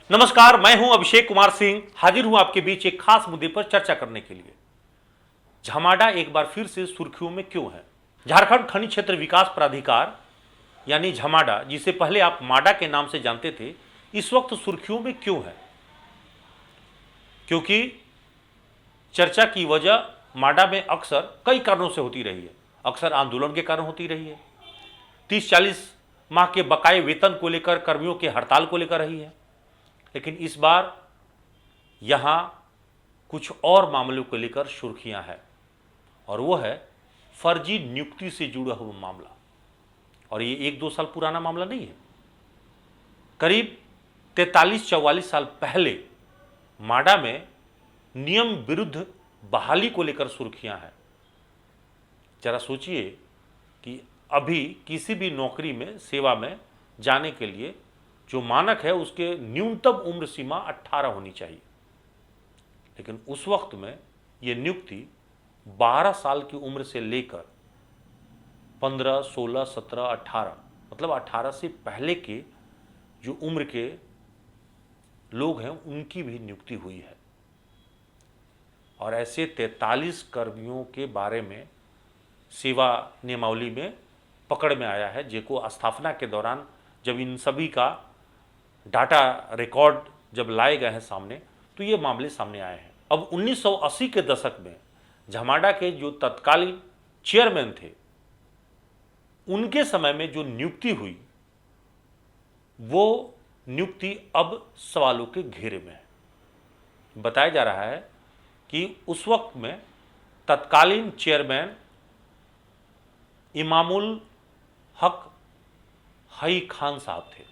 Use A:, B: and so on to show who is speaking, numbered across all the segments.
A: नमस्कार, मैं हूं अभिषेक कुमार सिंह, हाजिर हूं आपके बीच एक खास मुद्दे पर चर्चा करने के लिए। झमाडा एक बार फिर से सुर्खियों में क्यों है? झारखंड खनिज क्षेत्र विकास प्राधिकार यानी झमाडा, जिसे पहले आप माडा के नाम से जानते थे, इस वक्त सुर्खियों में क्यों है? क्योंकि चर्चा की वजह माडा में अक्सर कई कारणों से होती रही है। अक्सर आंदोलन के कारण होती रही है, 30-40 माह के बकाये वेतन को लेकर कर्मियों के हड़ताल को लेकर रही है। लेकिन इस बार यहां कुछ और मामलों को लेकर सुर्खियां हैं, और वो है फर्जी नियुक्ति से जुड़ा हुआ मामला। और ये 1-2 साल पुराना मामला नहीं है, करीब 43-44 साल पहले माडा में नियम विरुद्ध बहाली को लेकर सुर्खियां हैं। जरा सोचिए कि अभी किसी भी नौकरी में, सेवा में जाने के लिए जो मानक है उसके न्यूनतम उम्र सीमा 18 होनी चाहिए, लेकिन उस वक्त में यह नियुक्ति 12 साल की उम्र से लेकर 15, 16, 17, 18 मतलब 18 से पहले के जो उम्र के लोग हैं उनकी भी नियुक्ति हुई है। और ऐसे 43 कर्मियों के बारे में सेवा नियमावली में पकड़ में आया है, जिनको स्थापना के दौरान जब इन सभी का डाटा रिकॉर्ड जब लाए गए हैं सामने, तो ये मामले सामने आए हैं। अब 1980 के दशक में झमाडा के जो तत्कालीन चेयरमैन थे, उनके समय में जो नियुक्ति हुई, वो नियुक्ति अब सवालों के घेरे में है। बताया जा रहा है कि उस वक्त में तत्कालीन चेयरमैन इमामुल हक हई खान साहब थे।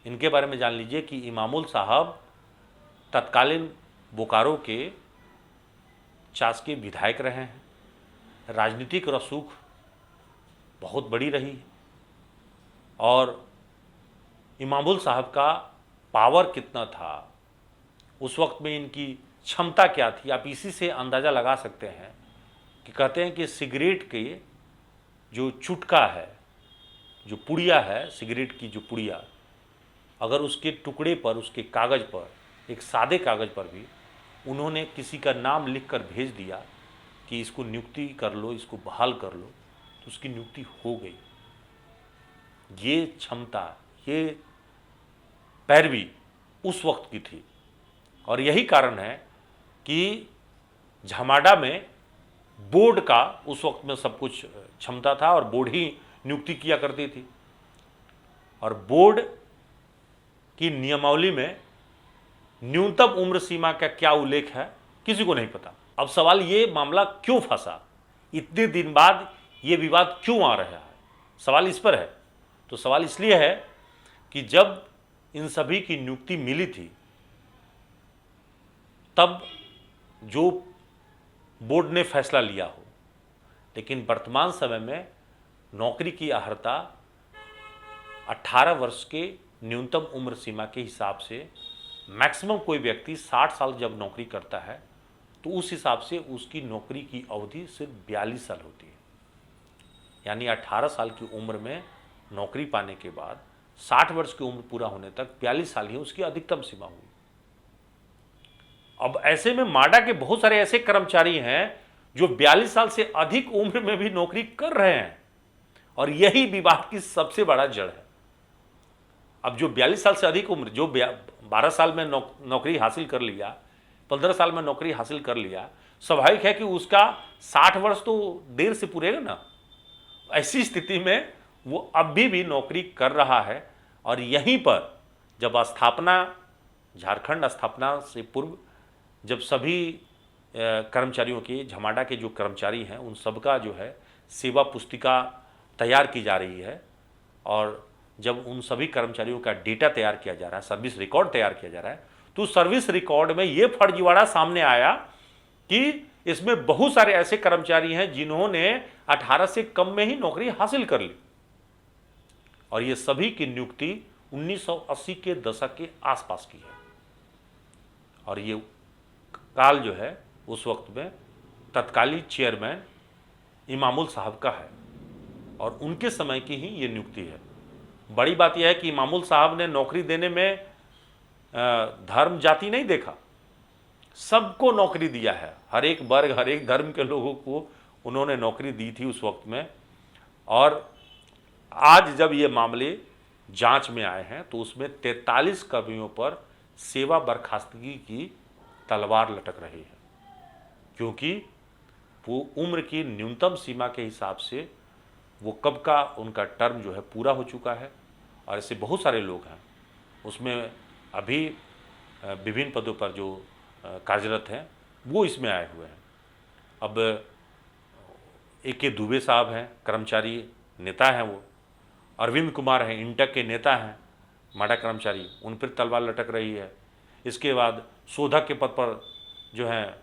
A: इनके बारे में जान लीजिए कि इमामुल साहब तत्कालीन बोकारो के चास के विधायक रहे हैं। राजनीतिक रसूख बहुत बड़ी रही है, और इमामुल साहब का पावर कितना था, उस वक्त में इनकी क्षमता क्या थी, आप इसी से अंदाज़ा लगा सकते हैं कि कहते हैं कि सिगरेट के जो चुटका है, जो पुड़िया है, सिगरेट की जो पुड़िया, अगर उसके टुकड़े पर, उसके कागज़ पर, एक सादे कागज़ पर भी उन्होंने किसी का नाम लिखकर भेज दिया कि इसको नियुक्ति कर लो, इसको बहाल कर लो, तो उसकी नियुक्ति हो गई। ये क्षमता, ये पैरवी उस वक्त की थी, और यही कारण है कि झमाडा में बोर्ड का उस वक्त में सब कुछ क्षमता था, और बोर्ड ही नियुक्ति किया करती थी। और बोर्ड की नियमावली में न्यूनतम उम्र सीमा का क्या उल्लेख है, किसी को नहीं पता। अब सवाल ये, मामला क्यों फंसा, इतने दिन बाद ये विवाद क्यों आ रहा है, सवाल इस पर है। तो सवाल इसलिए है कि जब इन सभी की नियुक्ति मिली थी, तब जो बोर्ड ने फैसला लिया हो, लेकिन वर्तमान समय में नौकरी की अर्हता 18 वर्ष के न्यूनतम उम्र सीमा के हिसाब से मैक्सिमम कोई व्यक्ति 60 साल जब नौकरी करता है, तो उस हिसाब से उसकी नौकरी की अवधि सिर्फ 42 साल होती है। यानी 18 साल की उम्र में नौकरी पाने के बाद 60 वर्ष की उम्र पूरा होने तक 42 साल ही उसकी अधिकतम सीमा हुई। अब ऐसे में माडा के बहुत सारे ऐसे कर्मचारी हैं जो 42 साल से अधिक उम्र में भी नौकरी कर रहे हैं, और यही विवाद की सबसे बड़ा जड़ है। अब जो 42 साल से अधिक उम्र, जो 12 साल में नौकरी हासिल कर लिया, 15 साल में नौकरी हासिल कर लिया, स्वाभाविक है कि उसका 60 वर्ष तो देर से पूरेगा ना। ऐसी स्थिति में वो अभी भी नौकरी कर रहा है, और यहीं पर जब स्थापना, झारखंड स्थापना से पूर्व जब सभी कर्मचारियों की, झमाडा के जो कर्मचारी हैं उन सबका जो है सेवा पुस्तिका तैयार की जा रही है, और जब उन सभी कर्मचारियों का डेटा तैयार किया जा रहा है, सर्विस रिकॉर्ड तैयार किया जा रहा है, तो सर्विस रिकॉर्ड में ये फर्जीवाड़ा सामने आया कि इसमें बहुत सारे ऐसे कर्मचारी हैं जिन्होंने 18 से कम में ही नौकरी हासिल कर ली, और ये सभी की नियुक्ति 1980 के दशक के आसपास की है। और ये काल जो है उस वक्त में तत्कालीन चेयरमैन इमामुल साहब का है, और उनके समय की ही ये नियुक्ति है। बड़ी बात यह है कि इमामुल साहब ने नौकरी देने में धर्म जाति नहीं देखा, सबको नौकरी दिया है, हर एक वर्ग हर एक धर्म के लोगों को उन्होंने नौकरी दी थी उस वक्त में। और आज जब ये मामले जांच में आए हैं तो उसमें 43 कर्मियों पर सेवा बर्खास्तगी की तलवार लटक रही है, क्योंकि वो उम्र की न्यूनतम सीमा के हिसाब से वो कब का उनका टर्म जो है पूरा हो चुका है। और ऐसे बहुत सारे लोग हैं उसमें अभी विभिन्न पदों पर जो कार्यरत हैं वो इसमें आए हुए हैं। अब A.K. दुबे साहब हैं, कर्मचारी नेता हैं, वो अरविंद कुमार हैं, इंटक के नेता हैं, माडा कर्मचारी, उन पर तलवार लटक रही है। इसके बाद शोधक के पद पर जो हैं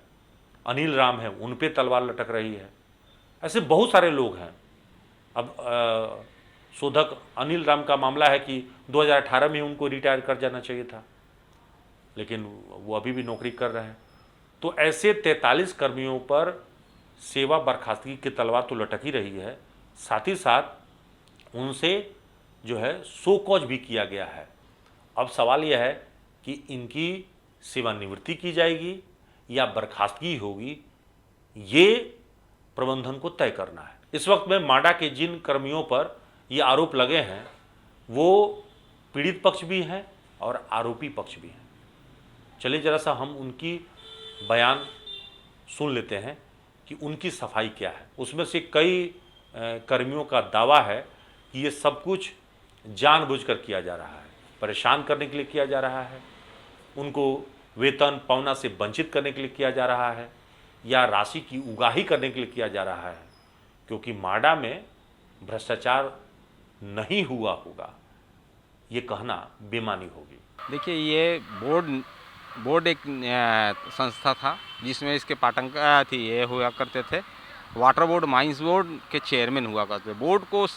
A: अनिल राम हैं, उन पर तलवार लटक रही है। ऐसे बहुत सारे लोग हैं। अब शोधक अनिल राम का मामला है कि 2018 में उनको रिटायर कर जाना चाहिए था, लेकिन वो अभी भी नौकरी कर रहे हैं। तो ऐसे 43 कर्मियों पर सेवा बर्खास्तगी की तलवार तो लटक ही रही है, साथ ही साथ उनसे जो है शो कॉज भी किया गया है। अब सवाल यह है कि इनकी सेवानिवृत्ति की जाएगी या बर्खास्तगी होगी, ये प्रबंधन को तय करना है। इस वक्त में माडा के जिन कर्मियों पर ये आरोप लगे हैं वो पीड़ित पक्ष भी हैं और आरोपी पक्ष भी हैं। चलिए जरा सा हम उनकी बयान सुन लेते हैं कि उनकी सफाई क्या है। उसमें से कई कर्मियों का दावा है कि ये सब कुछ जानबूझकर किया जा रहा है, परेशान करने के लिए किया जा रहा है, उनको वेतन पावना से वंचित करने के लिए किया जा रहा है, या राशि की उगाही करने के लिए किया जा रहा है, क्योंकि माडा में भ्रष्टाचार नहीं हुआ होगा ये कहना बेमानी होगी।
B: देखिए, ये बोर्ड एक संस्था था जिसमें इसके पाटंक थी ये हुआ करते थे। वाटर बोर्ड, माइंस बोर्ड के चेयरमैन हुआ करते थे। बोर्ड को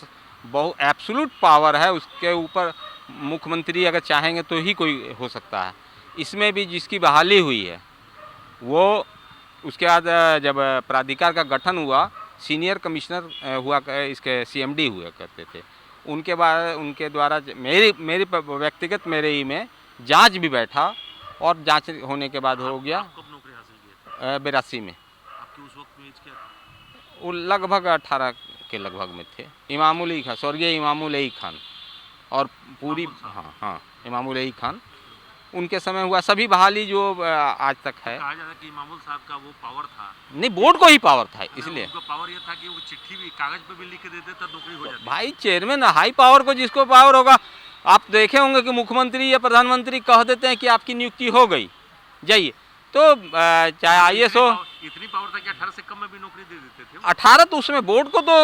B: बहुत एब्सोल्यूट पावर है, उसके ऊपर मुख्यमंत्री अगर चाहेंगे तो ही कोई हो सकता है। इसमें भी जिसकी बहाली हुई है वो उसके बाद जब प्राधिकार का गठन हुआ, सीनियर कमिश्नर हुआ इसके CMD हुआ करते थे। उनके बाद उनके द्वारा मेरी व्यक्तिगत मेरे ही में जांच भी बैठा और जांच होने के बाद हो गया।
A: कब नौकरी हासिल किया था?
B: 82 में।
A: आपकी उस वक्त में एज क्या था?
B: वो लगभग 18 के लगभग में थे। इमामुल ई खान, स्वर्गीय इमामुल ई खान और पूरी हाँ इमामुल ई खान, उनके समय हुआ। सभी बहाली जो आज तक है।
A: कहा जाता है कि इमामुल साहब का वो पावर था,
B: नहीं बोर्ड को ही पावर था, इसलिए
A: उनका पावर ये था कि वो चिट्ठी भी कागज पे भी लिख के दे देता, नौकरी हो जाती।
B: भाई चेयरमैन हाई पावर को जिसको पावर होगा, आप देखे होंगे कि मुख्यमंत्री या प्रधानमंत्री कह देते हैं कि आपकी नियुक्ति हो गई, जाइए। तो चाहे IAS हो,
A: इतनी पावर था कि 18 से कम में भी नौकरी दे देते थे।
B: 18 तो उसमें बोर्ड को तो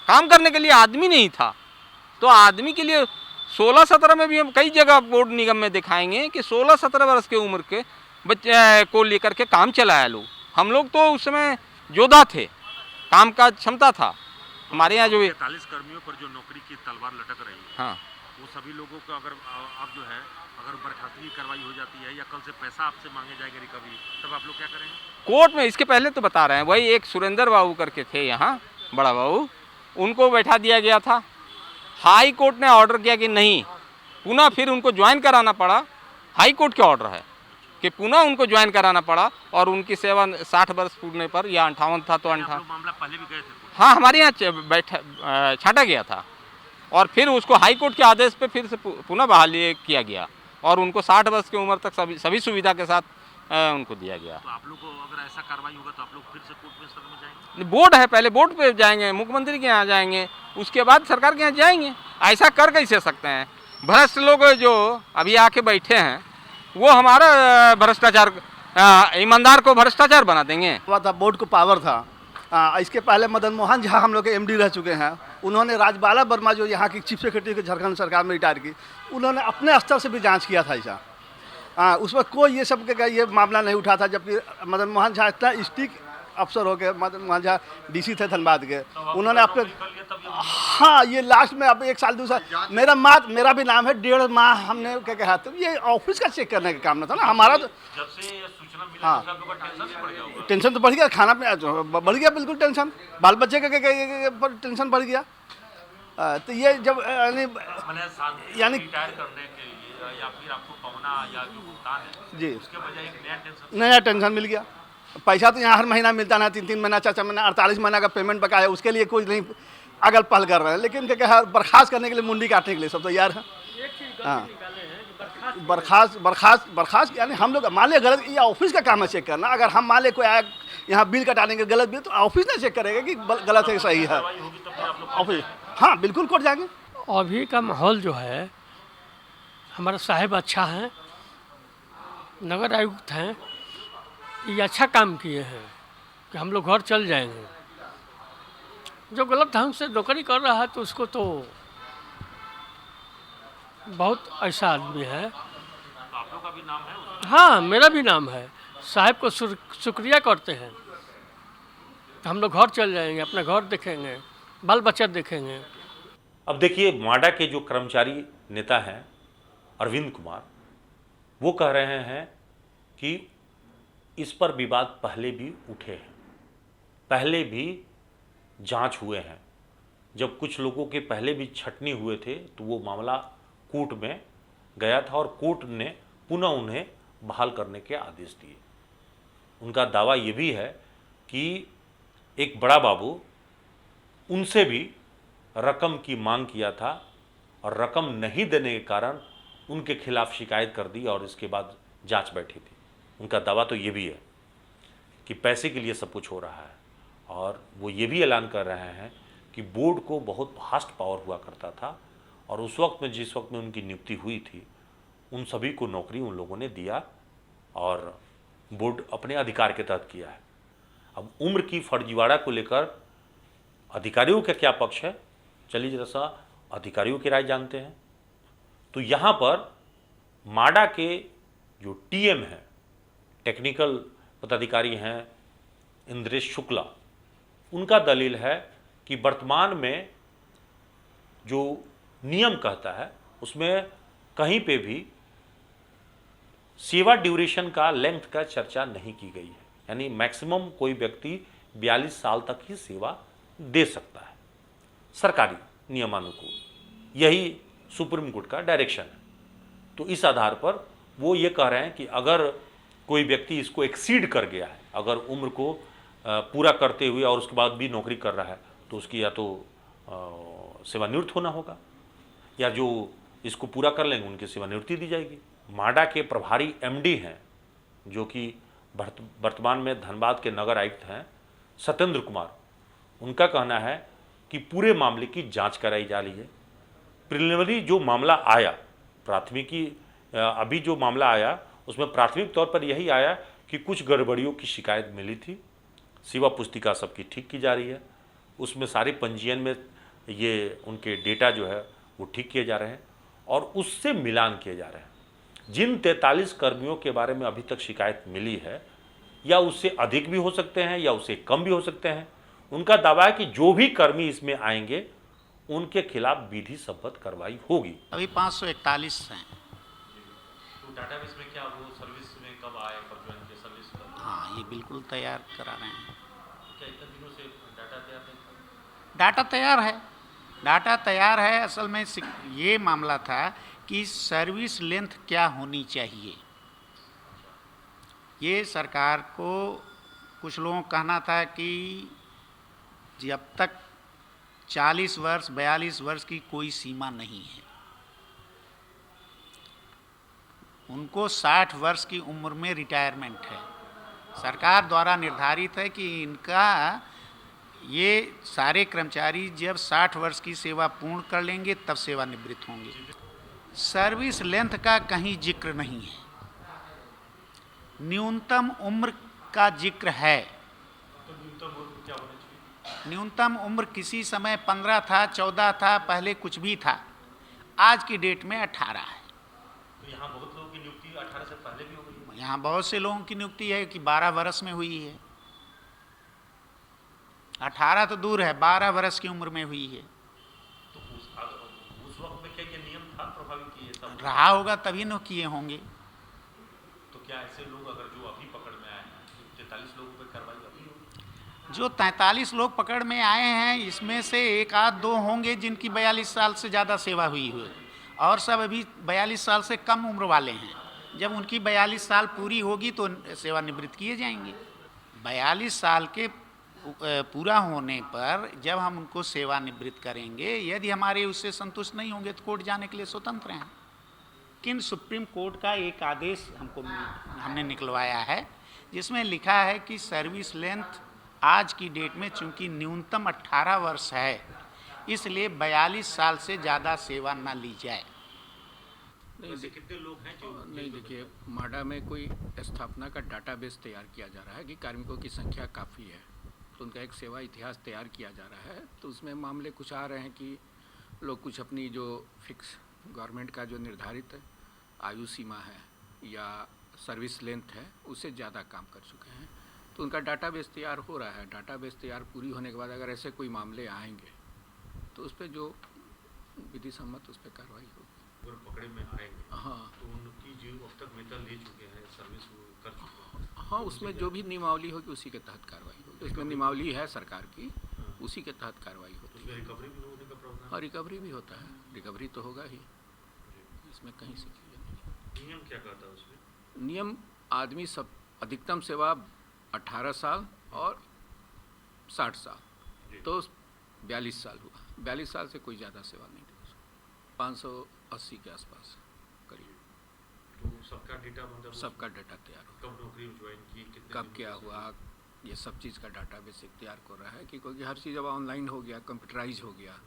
B: काम करने के लिए आदमी नहीं था, तो आदमी के लिए 16-17 में भी हम कई जगह बोर्ड निगम में दिखाएंगे कि 16-17 वर्ष के उम्र के बच्चे को लेकर के काम चलाया लोग। हम लोग तो उस समय योद्धा थे, काम का क्षमता था हमारे यहाँ। जो
A: 43 कर्मियों पर जो नौकरी की तलवार लटक रही है,
B: हाँ,
A: वो सभी लोगों को अगर अब जो है अगर बर्खास्तगी कार्रवाई हो जाती है या कल से पैसा आपसे मांगे जाएगा रिकवरी, तब आप लोग क्या करेंगे?
B: कोर्ट में इसके पहले तो बता रहे हैं, वही एक सुरेंद्र बाबू करके थे यहाँ, बड़ा बाबू, उनको बैठा दिया गया था। हाई कोर्ट ने ऑर्डर किया कि नहीं, पुनः फिर उनको ज्वाइन कराना पड़ा। हाई कोर्ट का ऑर्डर है कि पुनः उनको ज्वाइन कराना पड़ा, और उनकी सेवा 60 वर्ष पूरने पर, या 58 था तो 58।
A: मामला पहले भी गए थे?
B: हाँ, हमारे यहाँ छांटा गया था, और फिर उसको हाई कोर्ट के आदेश पे फिर से पुनः बहाली किया गया, और उनको 60 वर्ष की उम्र तक सभी सुविधा के साथ उनको दिया गया।
A: तो आप लोग को अगर ऐसा कार्रवाई होगा तो आप लोग फिर से कोर्ट में शरण में जाएंगे?
B: बोर्ड है, पहले बोर्ड पे जाएंगे, मुख्यमंत्री के यहाँ जाएंगे, उसके बाद सरकार के यहाँ जाएंगे। ऐसा कर कैसे सकते हैं? भ्रष्ट लोग जो अभी आके बैठे हैं वो हमारा भ्रष्टाचार, ईमानदार को भ्रष्टाचार बना देंगे।
C: बोर्ड को पावर था। इसके पहले मदन मोहन झा हम लोग के MD रह चुके हैं। उन्होंने राजबाला वर्मा जो यहाँ की चीफ सेक्रेटरी के झारखंड सरकार में रिटायर की, उन्होंने अपने स्तर से भी जांच किया था ऐसा। उस वक्त कोई ये सब का ये मामला नहीं उठा था, जबकि मदन मोहन झा इतना स्टिक अफसर हो गए। मदन मोहन झा DC थे धनबाद के, उन्होंने अपने हाँ ये लास्ट में अब 1 साल 2 साल मेरा भी नाम है, 1.5 माह हमने क्या कहा, तो ये ऑफिस का चेक करने का काम ना था ना हमारा। तो
A: जब से ये सूचना मिला
C: हाँ,
A: टेंशन
C: तो बढ़ गया, खाना पीना बढ़ गया, बिल्कुल टेंशन, बाल बच्चे का टेंशन बढ़ गया। तो ये जब यानी
A: रिटायर करने के लिए या फिर आपको पवना या जो भुगतान है
C: जी
A: उसके बजाय एक नया टेंशन
C: नया टेंशन मिल गया। पैसा तो यहाँ हर महीना मिलता ना, 3-3 महीना 4-4 महीना 48 महीना का पेमेंट बकाया है, उसके लिए कोई नहीं अगल पहल कर रहे हैं। लेकिन क्या है, बर्खास्त करने के लिए, मुंडी काटने के लिए सब तैयार है। हाँ, बर्खास्त यानी हम लोग मान लिया गलत, ये ऑफिस का काम है चेक करना। अगर हम मान लिया कोई आया यहाँ बिल कटाने के गलत बिल, तो ऑफिस ना चेक करेगा कि गलत है कि सही है। ऑफिस, हाँ बिल्कुल कोर्ट जाएंगे।
D: अभी का माहौल जो है, हमारा साहब अच्छा हैं, नगर आयुक्त हैं, ये अच्छा काम किए हैं कि हम लोग घर चल जाएंगे। जो गलत ढंग से नौकरी कर रहा है तो उसको तो बहुत ऐसा आदमी है।
A: आप लोग का भी नाम है उसमें?
D: हाँ, मेरा भी नाम है। साहब को शुक्रिया करते हैं। हम लोग घर चल जाएंगे, अपना घर देखेंगे, बाल बच्चा देखेंगे।
A: अब देखिए, माडा के जो कर्मचारी नेता हैं अरविंद कुमार, वो कह रहे हैं कि इस पर विवाद पहले भी उठे हैं, पहले भी जांच हुए हैं। जब कुछ लोगों के पहले भी छटनी हुए थे तो वो मामला कोर्ट में गया था और कोर्ट ने पुनः उन्हें बहाल करने के आदेश दिए। उनका दावा ये भी है कि एक बड़ा बाबू उनसे भी रकम की मांग किया था और रकम नहीं देने के कारण उनके खिलाफ शिकायत कर दी और इसके बाद जांच बैठी थी। उनका दावा तो ये भी है कि पैसे के लिए सब कुछ हो रहा है और वो ये भी ऐलान कर रहे हैं कि बोर्ड को बहुत वास्ट पावर हुआ करता था और उस वक्त में, जिस वक्त में उनकी नियुक्ति हुई थी, उन सभी को नौकरी उन लोगों ने दिया और बोर्ड अपने अधिकार के तहत किया है। अब उम्र की फर्जीवाड़ा को लेकर अधिकारियों का क्या पक्ष है, चलिए जरा सा अधिकारियों की राय जानते हैं। तो यहाँ पर माडा के जो टीएम हैं, टेक्निकल पदाधिकारी हैं इंद्रेश शुक्ला, उनका दलील है कि वर्तमान में जो नियम कहता है उसमें कहीं पे भी सेवा ड्यूरेशन का, लेंथ का चर्चा नहीं की गई है। यानी मैक्सिमम कोई व्यक्ति 42 साल तक ही सेवा दे सकता है सरकारी नियमानुकूल। यही सुप्रीम कोर्ट का डायरेक्शन है। तो इस आधार पर वो ये कह रहे हैं कि अगर कोई व्यक्ति इसको एक्सीड कर गया है, अगर उम्र को पूरा करते हुए और उसके बाद भी नौकरी कर रहा है, तो उसकी या तो सेवानिवृत्त होना होगा या जो इसको पूरा कर लेंगे उनकी सेवानिवृत्ति दी जाएगी। माडा के प्रभारी एमडी हैं जो कि वर्तमान में धनबाद के नगर आयुक्त हैं सत्येंद्र कुमार, उनका कहना है कि पूरे मामले की जांच कराई जा रही है। प्रिलिमिनरी जो मामला आया, प्राथमिकी अभी जो मामला आया उसमें प्राथमिक तौर पर यही आया कि कुछ गड़बड़ियों की शिकायत मिली थी। सेवा पुस्तिका सबकी ठीक की जा रही है, उसमें सारे पंजीयन में ये उनके डेटा जो है वो ठीक किए जा रहे हैं और उससे मिलान किए जा रहे हैं। जिन 43 कर्मियों के बारे में अभी तक शिकायत मिली है, या उससे अधिक भी हो सकते हैं या उससे कम भी हो सकते हैं, उनका दावा है कि जो भी कर्मी इसमें आएंगे उनके खिलाफ विधि सम्मत कार्रवाई होगी।
E: अभी 541 हैं।
A: तो डाटाबेस में क्या वो सर्विस में कब आए, कब ज्वाइन किए सर्विस में?
E: हाँ, ये बिल्कुल तैयार करा रहे हैं।
A: क्या इतने दिनों से डाटा तैयार नहीं था?
E: डाटा तैयार है, डाटा तैयार है। असल में ये मामला था कि सर्विस लेंथ क्या होनी चाहिए। ये सरकार को कुछ लोगों का कहना था कि जब तक 40 वर्ष 42 वर्ष की कोई सीमा नहीं है, उनको 60 वर्ष की उम्र में रिटायरमेंट है। सरकार द्वारा निर्धारित है कि इनका ये सारे कर्मचारी जब 60 वर्ष की सेवा पूर्ण कर लेंगे तब सेवानिवृत्त होंगे। सर्विस लेंथ का कहीं जिक्र नहीं है, न्यूनतम उम्र का जिक्र है।
A: तो न्यूनतम उम्र क्या होनी चाहिए?
E: न्यूनतम उम्र किसी समय 15 था, 14 था, पहले कुछ भी था, आज की डेट में 18 है।
A: तो यहाँ बहुत लोगों की नियुक्ति 18 से पहले भी हो गई है।
E: यहाँ बहुत से लोगों की नियुक्ति है कि 12 वर्ष में हुई है। 18 तो दूर है, 12 वर्ष की उम्र में हुई है।
A: तो उस वक्त में क्या ये नियम था प्रभावी किए तब?
E: रहा होगा तभी न किए होंगे।
A: तो क्या ऐसे लोग अगर जो अभी पकड़ में आए हैं, 43 लोगों पर कार्रवाई अभी होगी?
E: जो 43 लोग पकड़ में आए हैं, इसमें से एक आध दो होंगे जिनकी 42 साल से ज़्यादा सेवा हुई हो, और सब अभी 42 साल से कम उम्र वाले हैं। जब उनकी 42 साल पूरी होगी तो सेवानिवृत्त किए जाएंगे। 42 साल के पूरा होने पर जब हम उनको सेवानिवृत्त करेंगे, यदि हमारे उससे संतुष्ट नहीं होंगे तो कोर्ट जाने के लिए स्वतंत्र हैं। लेकिन सुप्रीम कोर्ट का एक आदेश हमने निकलवाया है जिसमें लिखा है कि सर्विस लेंथ आज की डेट में चूंकि न्यूनतम 18 वर्ष है, इसलिए 42 साल से ज़्यादा सेवा न ली जाए।
A: कितने लोग हैं जो
F: नहीं, देखिए, माडा में कोई स्थापना का डाटाबेस तैयार किया जा रहा है कि कार्मिकों की संख्या काफ़ी है, तो उनका एक सेवा इतिहास तैयार किया जा रहा है। तो उसमें मामले कुछ आ रहे हैं कि लोग कुछ अपनी जो फिक्स गवर्नमेंट का जो निर्धारित आयु सीमा है या सर्विस लेंथ है उससे ज़्यादा काम कर चुके हैं, तो उनका डाटाबेस तैयार हो रहा है। डाटाबेस तैयार पूरी होने के बाद अगर ऐसे कोई मामले आएंगे तो उस पर जो विधि सम्मत उस पर कार्रवाई होगी।
A: अगर पकड़े में आएंगे
F: हाँ,
A: तो उनकी जो अब तक वेतन ले चुके हैं, सर्विस कर चुके हैं,
F: हाँ, उसमें जो भी नियमावली होगी उसी के तहत कार्रवाई होगी। उसमें नियमावली है सरकार की, उसी के तहत कार्रवाई होती
A: उसमें
F: है।
A: रिकवरी भी होने का प्रावधान
F: हाँ, रिकवरी भी होता है, रिकवरी तो होगा ही, इसमें कहीं से चीज़ें नहीं।
A: नियम क्या कहता है उसमें?
F: नियम आदमी सब अधिकतम सेवा 18 साल और 60 साल, तो 42 साल हुआ। 42 साल से कोई ज़्यादा सेवा नहीं दी उसको। 580 के आसपास करीब।
A: तो सबका डेटा मतलब
F: सबका डाटा तैयार हो,
A: कब नौकरी ज्वाइन की, कितने
F: कब
A: दिन
F: क्या
A: की
F: हुआ, ये सब चीज़ का डाटा बेस तैयार कर रहा है कि क्योंकि हर चीज़ अब ऑनलाइन हो गया, कंप्यूटराइज हो गया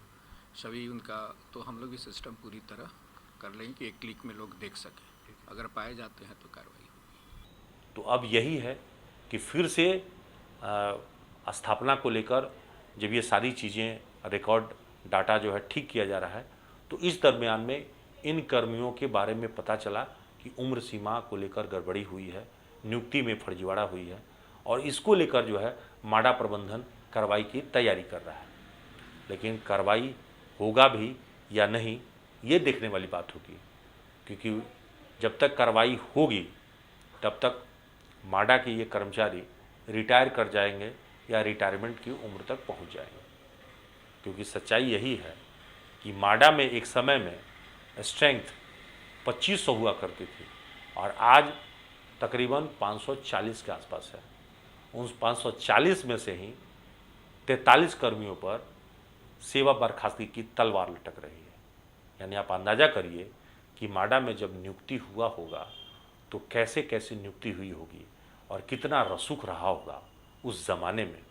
F: सभी उनका, तो हम लोग भी सिस्टम पूरी तरह कर लेंगे कि एक क्लिक में लोग देख सकें। अगर पाए जाते हैं तो कार्रवाई होगी।
A: तो अब यही है कि फिर से स्थापना को लेकर जब ये सारी चीज़ें रिकॉर्ड डाटा जो है ठीक किया जा रहा है, तो इस दरमियान में इन कर्मियों के बारे में पता चला कि उम्र सीमा को लेकर गड़बड़ी हुई है, नियुक्ति में फर्जीवाड़ा हुई है, और इसको लेकर जो है माडा प्रबंधन कार्रवाई की तैयारी कर रहा है। लेकिन कार्रवाई होगा भी या नहीं, ये देखने वाली बात होगी, क्योंकि जब तक कार्रवाई होगी तब तक माडा के ये कर्मचारी रिटायर कर जाएंगे या रिटायरमेंट की उम्र तक पहुंच जाएंगे। क्योंकि सच्चाई यही है कि माडा में एक समय में स्ट्रेंथ 2500 हुआ करती थी और आज तकरीबन 540 के आसपास है। उन 540 में से ही 43 कर्मियों पर सेवा बर्खास्तगी की तलवार लटक रही है। यानी आप अंदाज़ा करिए कि माडा में जब नियुक्ति हुआ होगा तो कैसे कैसे नियुक्ति हुई होगी और कितना रसूख रहा होगा उस ज़माने में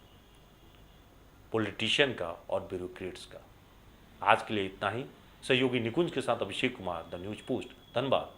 A: पॉलिटिशियन का और ब्यूरोक्रेट्स का। आज के लिए इतना ही। सहयोगी निकुंज के साथ Abhishek Kumar, the news post, Dhanbad.